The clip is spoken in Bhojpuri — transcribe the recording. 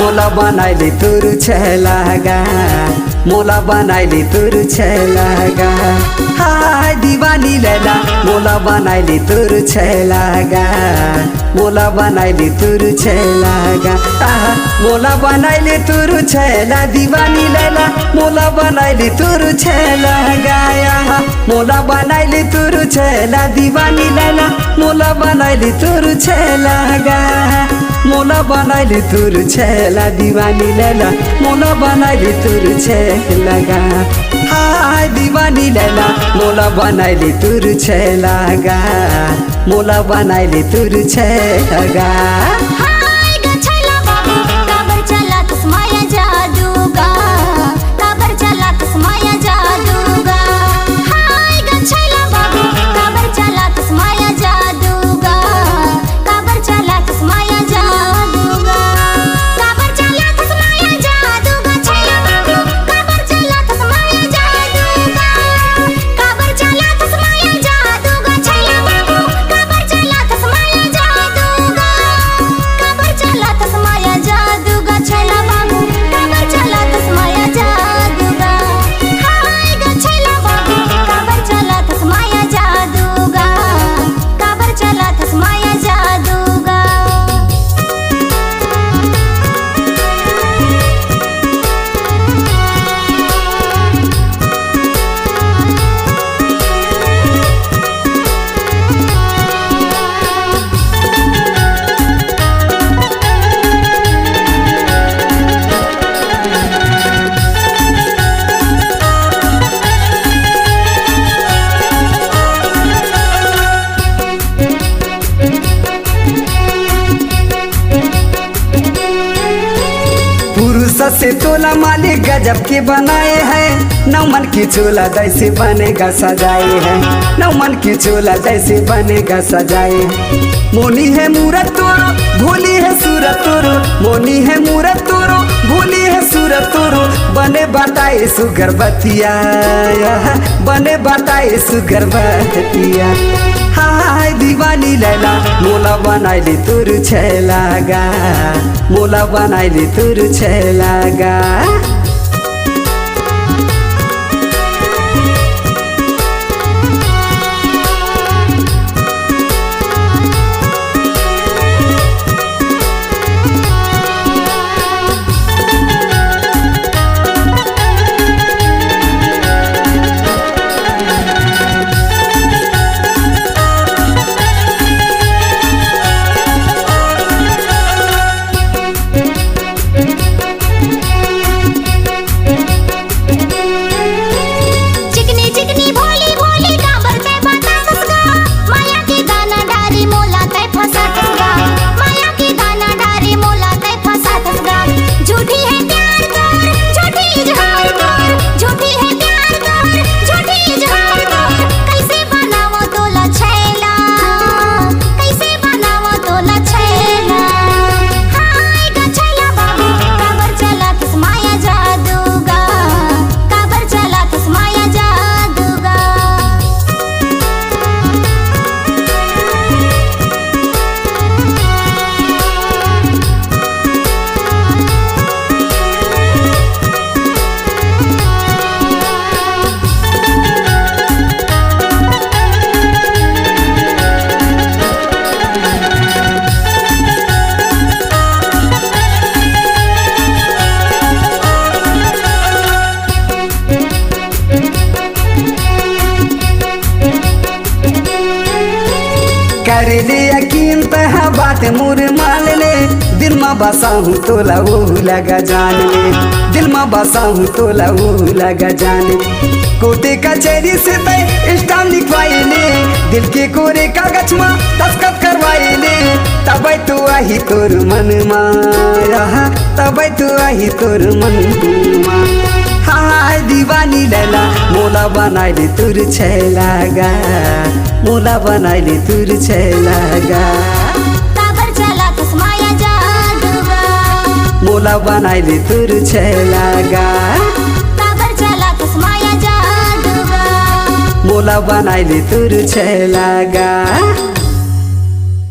मोला बनाइली तुरु छेलागा मोला बनाइली तुरु छेलागा हाय दीवानी लैला मोला बनाइली तुरु छेलागा मोला बनाइली तुरु छेलागा मोला बनाइली तुरु छेला दीवानी लैला मोला बनाइली तुरु छेलागा मोला बनाइली तुरु छेला दीवानी लैला मोला बनाइली तुरु छेलागा मोला बनाइली तुरु छेला दीवानी लैला मोला बनाइली तुरु छेलागा हाय दीवानी लैला मोला बनाइली तुरु छेलागा मोला बनाइली तुरु छेलागा से तोला मालिक गजब के बनाए हैं नौ मन की चोला जैसे बनेगा सजाए हैं नौ मन की चोला जैसे बनेगा सजाए मोनी है मूरत तोरो भोली है सूरत तोरो मोनी है मूरत तोरो भोली है सूरत तोरो बने बताए सुगर बतिया बने बताए सुगर बतिया हाय दीवानी लैला मोला बनाइली तुरु छेलागा मोला बनाइली तुरु छेलागा कर ले यकीन तहा बात मोर मान ले दिल में बसाहूँ तोला वो लगा जान ले दिल में बसाहूँ तोला वो लगा जान ले कोटे कचहरी से तय स्टाम लिखवाई ले दिल के कोरे कागज में दस्तखत करवाई ले तब तो आई तोर मन माया तब तो आई तोर मन मा हाय दीवानी लैला मोला बनाइली तुरु छेलागा मोला बनाइली तुरु छेलागा मोला बनाइली तुरु छेलागा मोला बनाइली तुरु छेलागा।